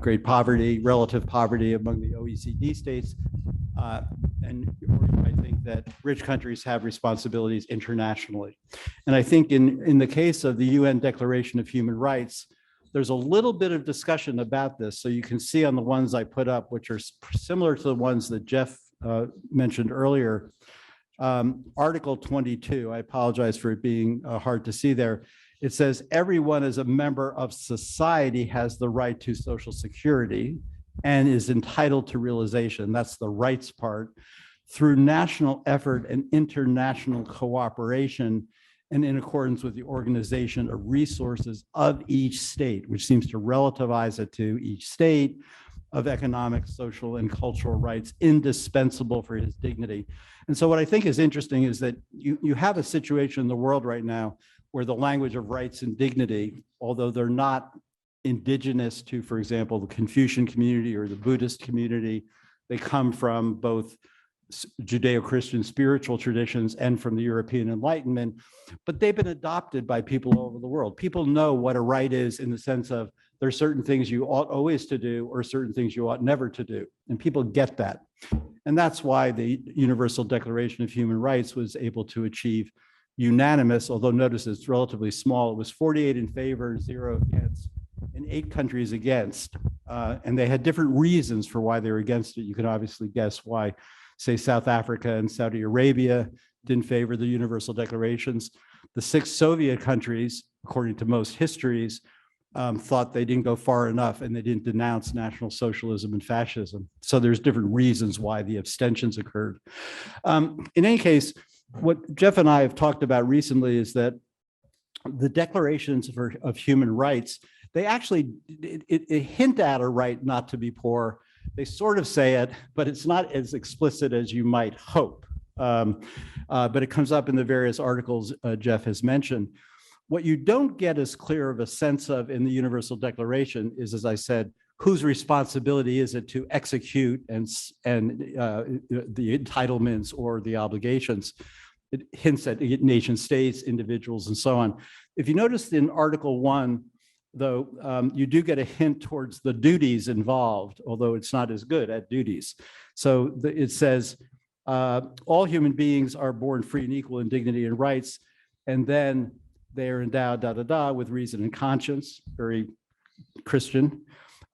great poverty, relative poverty among the OECD states. And I think that rich countries have responsibilities internationally. And I think in the case of the UN Declaration of Human Rights, there's a little bit of discussion about this. So you can see on the ones I put up, which are similar to the ones that Jeff mentioned earlier. Article 22, I apologize for it being hard to see there. It says everyone as a member of society has the right to social security and is entitled to realization. That's the rights part, through national effort and international cooperation, and in accordance with the organization of resources of each state, which seems to relativize it to each state, of economic, social, and cultural rights indispensable for his dignity. And so what I think is interesting is that you have a situation in the world right now where the language of rights and dignity, although they're not indigenous to, for example, the Confucian community or the Buddhist community, they come from both Judeo-Christian spiritual traditions and from the European Enlightenment, but they've been adopted by people all over the world. People know what a right is in the sense of there are certain things you ought always to do or certain things you ought never to do, and people get that. And that's why the Universal Declaration of Human Rights was able to achieve unanimous, although notice it's relatively small, it was 48 in favor, 0 against, and 8 countries against. And they had different reasons for why they were against it. You can obviously guess why, say, South Africa and Saudi Arabia didn't favor the Universal Declarations. The 6 Soviet countries, according to most histories, thought they didn't go far enough and they didn't denounce National Socialism and fascism. So there's different reasons why the abstentions occurred. In any case, what Jeff and I have talked about recently is that the declarations of human rights, they actually hint at a right not to be poor. They sort of say it, but it's not as explicit as you might hope. But it comes up in the various articles Jeff has mentioned. What you don't get as clear of a sense of in the Universal Declaration is, as I said, whose responsibility is it to execute and the entitlements or the obligations. It hints at nation states, individuals, and so on. If you notice in Article 1, though, you do get a hint towards the duties involved, although it's not as good at duties. So it says, all human beings are born free and equal in dignity and rights, and then they are endowed, with reason and conscience, very Christian,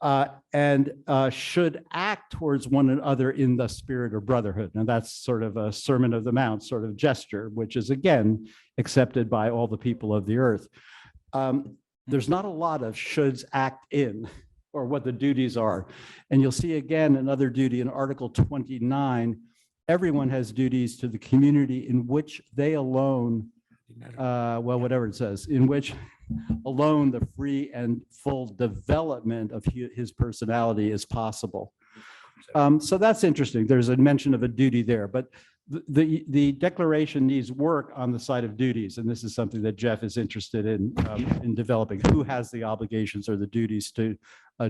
and should act towards one another in the spirit of brotherhood. And that's sort of a Sermon of the Mount sort of gesture, which is, again, accepted by all the people of the earth. There's not a lot of shoulds act in, or what the duties are. And you'll see again another duty in Article 29. Everyone has duties to the community in which they alone, well, whatever it says, in which alone the free and full development of his personality is possible. So that's interesting. There's a mention of a duty there, but the declaration needs work on the side of duties, and this is something that Jeff is interested in developing. Who has the obligations or the duties to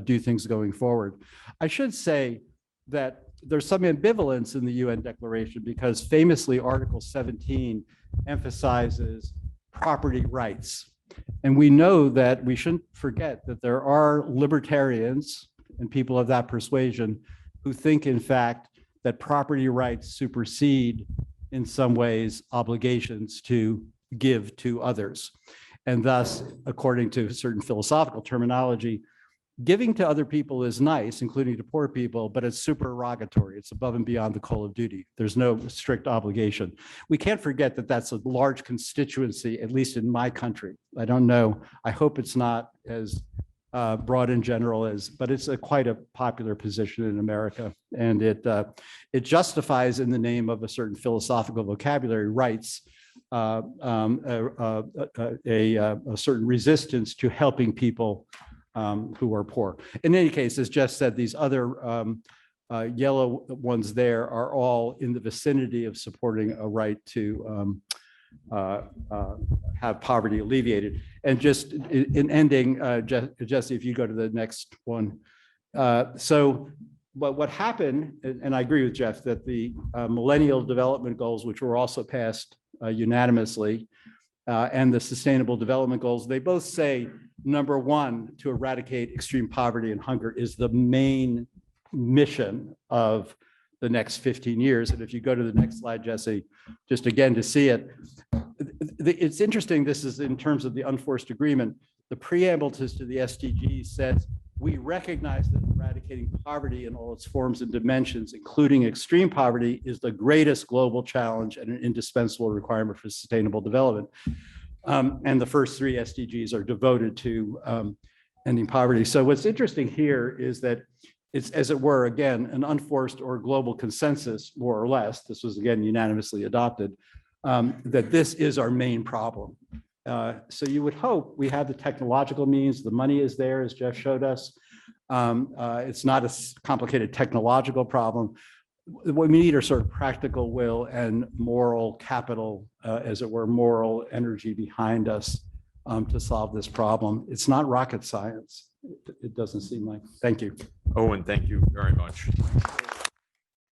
do things going forward? I should say that there's some ambivalence in the UN Declaration because famously Article 17 emphasizes property rights. And we know that we shouldn't forget that there are libertarians and people of that persuasion who think, in fact, that property rights supersede, in some ways, obligations to give to others. And thus, according to certain philosophical terminology, giving to other people is nice, including to poor people, but it's supererogatory. It's above and beyond the call of duty. There's no strict obligation. We can't forget that that's a large constituency, at least in my country. I don't know. I hope it's not as broad in general as, but it's quite a popular position in America. And it justifies, in the name of a certain philosophical vocabulary, rights, a certain resistance to helping people who are poor. In any case, as Jeff said, these other yellow ones there are all in the vicinity of supporting a right to have poverty alleviated. And just in ending, Jesse, if you go to the next one. So what happened, and I agree with Jeff, that the Millennial Development Goals, which were also passed unanimously, and the Sustainable Development Goals, they both say number one, to eradicate extreme poverty and hunger is the main mission of the next 15 years. And if you go to the next slide, Jesse, just again to see it, it's interesting. This is in terms of the unforced agreement. The preamble to the SDGs says, we recognize that eradicating poverty in all its forms and dimensions, including extreme poverty, is the greatest global challenge and an indispensable requirement for sustainable development. And the first three SDGs are devoted to ending poverty. So what's interesting here is that it's, as it were, again, an unforced or global consensus, more or less, this was again unanimously adopted, that this is our main problem. So you would hope we have the technological means, the money is there, as Jeff showed us. It's not a complicated technological problem. What we need are sort of practical will and moral capital, as it were, moral energy behind us to solve this problem. It's not rocket science. It doesn't seem like. Thank you. Owen, thank you very much.